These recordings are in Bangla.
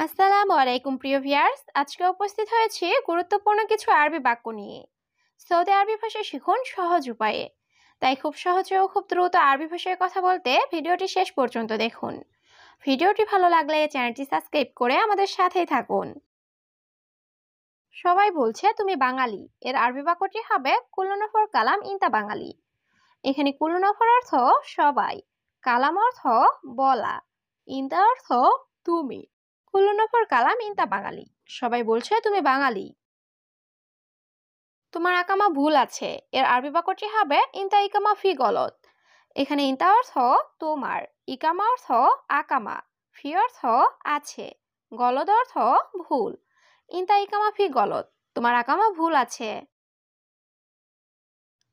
আসসালামু আলাইকুম প্রিয় ভিউয়ার্স, আজকে উপস্থিত হয়েছি গুরুত্বপূর্ণ কিছু আরবি বাক্য নিয়ে। সৌদি আরবি ভাষা শিখুন সহজ উপায়ে। তাই খুব সহজে ও খুব দ্রুত আরবি ভাষায় কথা বলতে ভিডিওটি শেষ পর্যন্ত দেখুন। ভিডিওটি ভালো লাগলে চ্যানেলটি সাবস্ক্রাইব করে আমাদের সাথেই থাকুন। সবাই বলছে তুমি বাঙালি, এর আরবি বাক্যটি হবে কুল্লু নফর কালাম ইনতা বাঙালি। এখানে কুল্লু নফর অর্থ সবাই, কালাম অর্থ বলা, ইনতা অর্থ তুমি। কুল্লু নফর কালাম ইনতা বাঙালি, সবাই বলছে তুমি বাঙালি। তোমার আকামা ভুল আছে, এর আরবি বাক্যটি হবে ইনতা ইকামা ফি গলত। এখানে ইনতা অর্থ তোমার, ইকামা অর্থ আকামা, ফি অর্থ আছে, গলদ অর্থ ভুল। ইনতা ইকামা ফি গলত, তোমার আকামা ভুল আছে।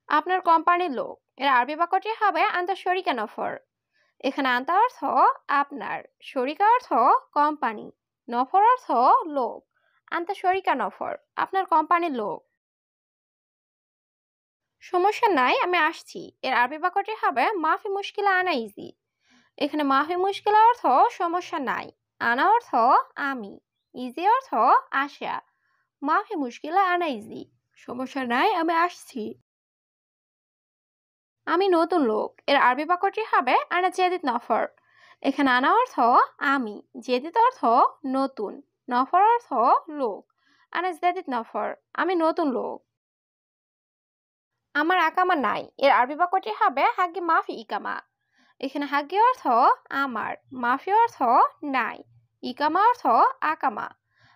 আপনার কোম্পানির লোক, এর আরবি বাক্যটি হবে আন্তা শরিকা নফর। এখানে আন্তা অর্থ আপনার, শরিকা অর্থ কোম্পানি, নফর অর্থ লোক। আন্তা শরিকা নফর, আপনার কোম্পানির লোক। সমস্যা নাই, আমি আসছি, এর আরবি বাক্যটি হবে মাফি মুশকিলা আনা ইজি। এখানে মাফি মুশকিলা অর্থ সমস্যা নাই, আনা অর্থ আমি, ইজি অর্থ আসা। মাফি মুশকিলা আনা ইজি, সমস্যা নাই, আমি আসছি। আমি নতুন লোক, এর আরবি বাক্যটি হবে আনা জেদিদ নফর। এখানে আনা অর্থ আমি, জেদিদ অর্থ নতুন, নফর অর্থ লোক। আনা জেদিদ নফর, আমি নতুন লোক। আমার আকামা নাই, এর আরবি বাক্যটি হবে হাগি মাফি ইকামা। এখানে হাগি অর্থ আমার, মাফি অর্থ নাই, ইকামা অর্থ আকামা।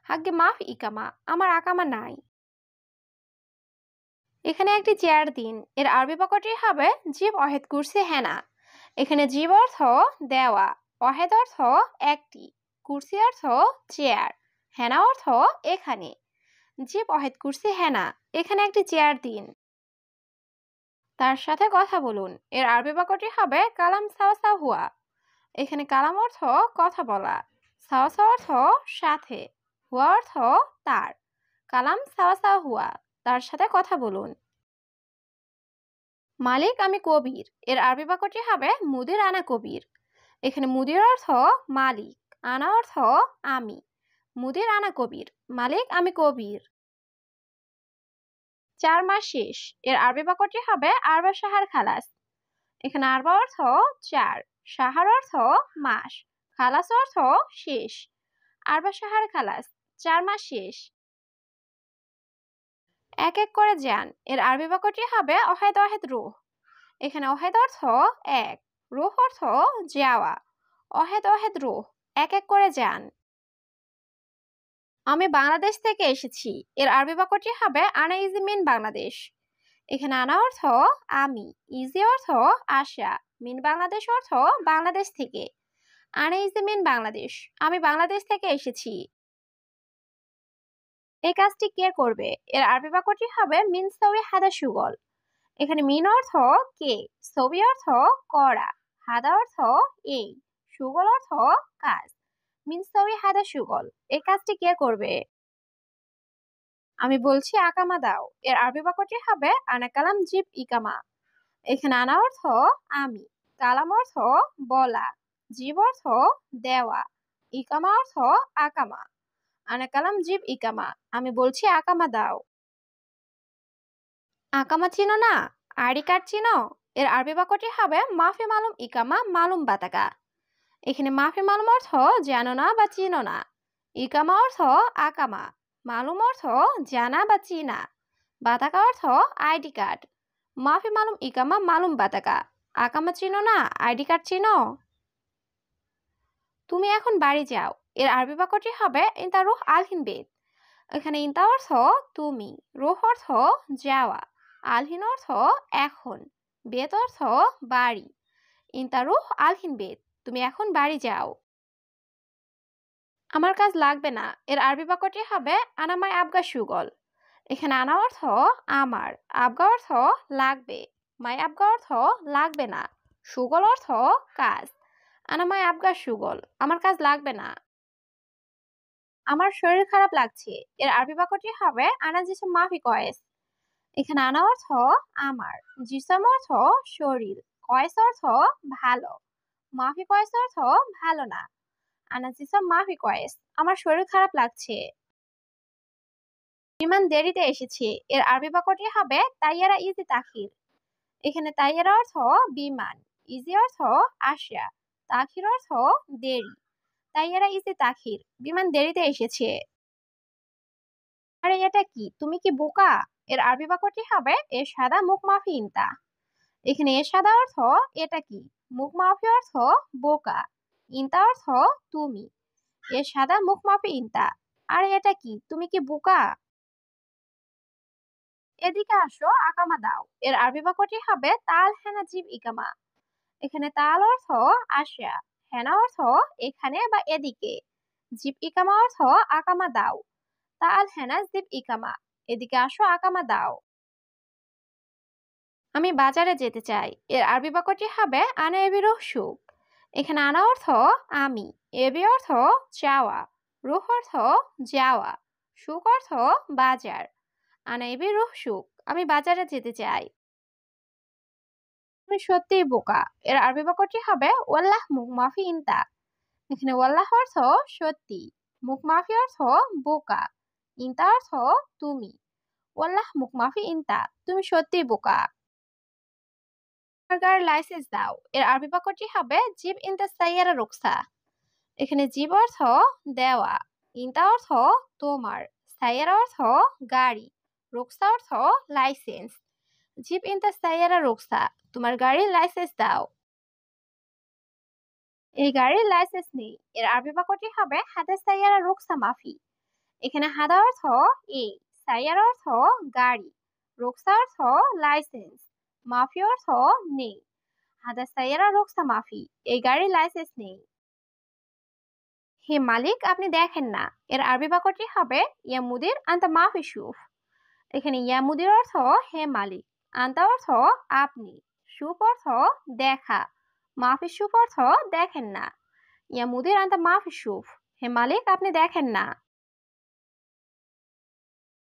হাগি মাফি ইকামা, আমার আকামা নাই। এখানে একটি চেয়ার দিন, এর আরবি বাক্যটি হবে জিব অহেদ কুরসি হেনা। এখানে জিব অর্থ দেওয়া, অহেদ অর্থ একটি, কুরসি অর্থ চেয়ার, হেনা অর্থ এখানে। জিব অহেদ কুরসি হেনা, এখানে একটি চেয়ার দিন। তার সাথে কথা বলুন, এর আরবি বাক্যটি হবে কালাম সাওসা হুয়া। এখানে কালাম অর্থ কথা বলা, সাওসা অর্থ সাথে, হুয়া অর্থ তার। কালাম সাওসা হুয়া, তার সাথে কথা বলুন। মালিক আমি কবির, এর আরবি বাক্যটি হবে মুদির আনা কবির। এখানে মুদির অর্থ মালিক, আনা অর্থ আমি, মুদির আনা কবির, মালিক আমি কবির। 4 মাস শেষ, এর আরবি বাক্যটি হবে আরবা শাহার খালাস। এখানে আরবা অর্থ 4, শাহার অর্থ মাস, খালাস অর্থ শেষ। আরবা শাহার খালাস, 4 মাস শেষ। এক এক করে যান, এর আরবি বাক্যটি হবে অহেদ অহেদ রুহ। এখানে অহেদ অর্থ এক, রুহ অর্থ যাওয়া। অহেদ অহেদ রুহ, এক এক করে যান। আমি বাংলাদেশ থেকে এসেছি, এর আরবি বাক্যটি হবে আনা ইজি মিন বাংলাদেশ। এখানে আনা অর্থ আমি, ইজি অর্থ আসা, মিন বাংলাদেশ অর্থ বাংলাদেশ থেকে। আনা ইজি মিন বাংলাদেশ, আমি বাংলাদেশ থেকে এসেছি। এই কাজটি কে করবে, এর আরবি বাক্যটি হবে মিন সৌই হাদা সুগল। এখানে মিন অর্থ কে, সৌই অর্থ করা, হাদা অর্থ এই, সুগল অর্থ কাজ। মিন সৌই হাদা সুগল, এই কাজটি কে করবে। আমি বলছি আকামা দাও, এর আরবি বাক্যটি হবে আনা কালাম জিব ইকামা। এখানে আনা অর্থ আমি, কালাম অর্থ বলা, জিব অর্থ দেওয়া, ইকামা অর্থ আকামা। আনা কালাম জিব ইকামা, আমি বলছি আকামা দাও। আকামা চিনো না, আইডি কার্ড চিনো, এর আরবি বাক্যটি হবে মাফি মালুম ইকামা মালুম বাতাকা। এখানে মাফি মালুম অর্থ জানো না বা চিনো না, ইকামা অর্থ আকামা, মালুম অর্থ জানা বা চিনা, বাতাকা অর্থ আইডি কার্ড। মাফি মালুম ইকামা মালুম বাতাকা, আকামা চিনো না, আইডি কার্ড চিনো। তুমি এখন বাড়ি যাও, এর আরবি বাক্যটি হবে ইনতা রুহ আলহিন বেদ। এখানে ইনতা অর্থ তুমি, রুহ অর্থ যাওয়া, আলহিন অর্থ এখন, বেদ অর্থ বাড়ি। ইনতা রুহ আলহিন বেদ, তুমি এখন বাড়ি যাও। আমার কাজ লাগবে না, এর আরবি বাক্যটি হবে আনামাই আবগা সুগল। এখানে আনা অর্থ আমার, আবগা অর্থ লাগবে, মাই আবগা অর্থ লাগবে না, সুগল অর্থ কাজ। আনামাই আবগা সুগল, আমার কাজ লাগবে না। আমার শরীর খারাপ লাগছে, এর আরবি বাক্যটি হবে আনা জিসম মাফি কয়েস। এখানে আনা অর্থ আমার, জিসম অর্থ শরীর, কয়েস অর্থ ভালো, মাফি কয়েস অর্থ ভালো না। আনা জিসম মাফি কয়েস, আমার শরীর খারাপ লাগছে। বিমান দেরিতে এসেছে, এর আরবি বাক্যটি হবে তাইয়ারা ইজি তাখির। এখানে তাইয়ারা অর্থ বিমান, ইজি অর্থ আসা, তাখির অর্থ দেরি। তাইয়ারা ইজি তাখির, বিমান দেরিতে এসেছে। আরে এটা কি, তুমি কি বোকা? এর আরবি বাক্যটি হবে এ সাদা মুখ মাফি ইনতা। এখানে এ সাদা অর্থ এটা কি, মুখ মাফি অর্থ বোকা, ইনতা অর্থ তুমি। এ সাদা মুখ মাফি ইনতা। আরে এটা কি, তুমি কি বোকা? এদিকে আসো, আকামা দাও। এর আরবি বাক্যটি হবে তাল হেনা জিব ইকামা। এখানে তাল অর্থ আসা, হেনা অর্থ এখানে বা এদিকে, জিব ইকামা অর্থ আকামা দাও। তাল হেনা জিব ইকামা, এদিকে আসো আকামা দাও। আমি বাজারে যেতে চাই। এর আরবি বাক্যটি হবে আনা এবি রুহ সুক। এখানে আনা অর্থ আমি, এবি অর্থ চাওয়া, রুহ অর্থ যাওয়া, সুক অর্থ বাজার। আনা এবি রুহ সুক, আমি বাজারে যেতে চাই। তুমি সত্যিই বোকা। এর আরবি বাক্যটি হবে ওয়াল্লাহ মুখ মাফি ইনতা। এখানে ওয়াল্লাহ অর্থ সত্যি, মুখ মাফি অর্থ বোকা, ইনতা অর্থ তুমি। ওয়াল্লাহ মুখ মাফি ইনতা, তুমি সত্যিই বোকা। তোমার গাড়ির লাইসেন্স দাও। এর আরবি বাক্যটি হবে জিব ইনতা সাইয়ারা রুকসা। এখানে জিব অর্থ দেওয়া, ইনতা অর্থ তোমার, সাইয়ারা অর্থ গাড়ি, রুকসা অর্থ লাইসেন্স। জিব ইনতা সাইয়ারা রুকসা, তোমার গাড়ির লাইসেন্স দাও। এই গাড়ির লাইসেন্স নেই। এর আরবি বাক্যটি হবে হাদা সাইয়ারা রুকসা মাফি। এখানে হাদা অর্থ এই, সাইয়ারা অর্থ গাড়ি, রুকসা অর্থ লাইসেন্স, মাফি অর্থ নেই। হাদা সাইয়ারা রুকসা মাফি, এই গাড়ির লাইসেন্স নেই। হে মালিক, আপনি দেখেন না। এর আরবি বাক্যটি হবে ইয়া মুদির আন্তা মাফি শুফ। এখানে ইয়া মুদির অর্থ হে মালিক, আন্তা অর্থ আপনি, শুফ অর্থ দেখা, মাফি শুফ অর্থ দেখেন না। ইয়া মুদির আন্তা মাফি শুফ, হে মালিক আপনি দেখেন না।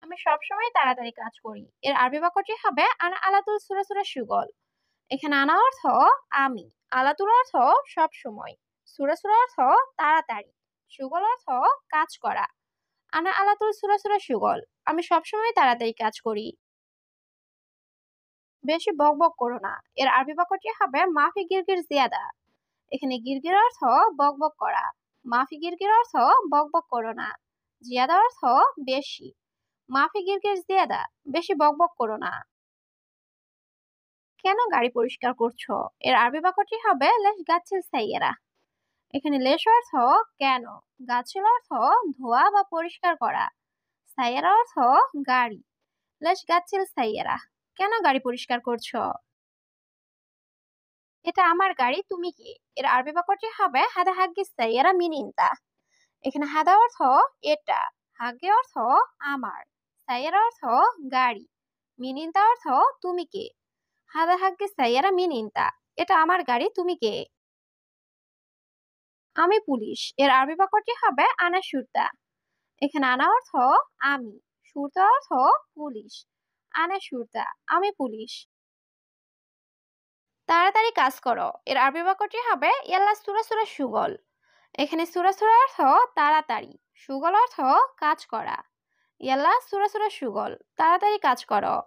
আমি সবসময় তাড়াতাড়ি কাজ করি। এর আরবি বাক্যটি হবে আনা আলাতুল সুরা সুরা সুগল। এখানে আনা অর্থ আমি, আলাতুল অর্থ সব সময়, সুরা সুরা অর্থ তাড়াতাড়ি, সুগল অর্থ কাজ করা। আনা আলাতুল সুরা সুরা সুগল, আমি সবসময় তাড়াতাড়ি কাজ করি। বেশি বকবক করো না। এর আরবি বাক্যটি হবে মাফি গিরগির জিয়াদা। এখানে গিরগির অর্থ বকবক করা, মাফি গিরগির অর্থ বকবক করো না, জিয়াদা অর্থ বেশি। মাফি গিরগির জিয়াদা, বেশি বকবক করো না। কেন গাড়ি পরিষ্কার করছো? এর আরবি বাক্যটি হবে লেশ গাছিল সাইয়েরা। এখানে লেশ অর্থ কেন, গাছিল অর্থ ধোয়া বা পরিষ্কার করা, সাইয়েরা অর্থ গাড়ি। লেশ গাছিল সাইয়েরা, কেন গাড়ি পরিষ্কার করছো? এটা আমার গাড়ি, তুমি কে? এর আরবি বাক্যটি হবে হাদা হাগগিস সাইয়েরা মিন ইনতা। এখানে হাদা অর্থ এটা, হাগ্গে অর্থ আমার, সাইয়েরা অর্থ গাড়ি, মিন ইনতা অর্থ তুমি কে। হাদা হাগগিস সাইয়েরা মিন ইনতা, এটা আমার গাড়ি, তুমি কে? আমি পুলিশ। এর আরবি বাক্যটি হবে আনা শুরতা। এখানে আনা অর্থ আমি, শুরতা অর্থ পুলিশ। আনা শুরতা, আমি পুলিশ। তাড়াতাড়ি কাজ করো। এর আরবি বাক্যটি হবে ইয়াল্লা সুরা সুরা সুগল। এখানে সুরা সুরা অর্থ তাড়াতাড়ি, সুগল অর্থ কাজ করা। ইয়াল্লা সুরা সুরা সুগল, তাড়াতাড়ি কাজ করো।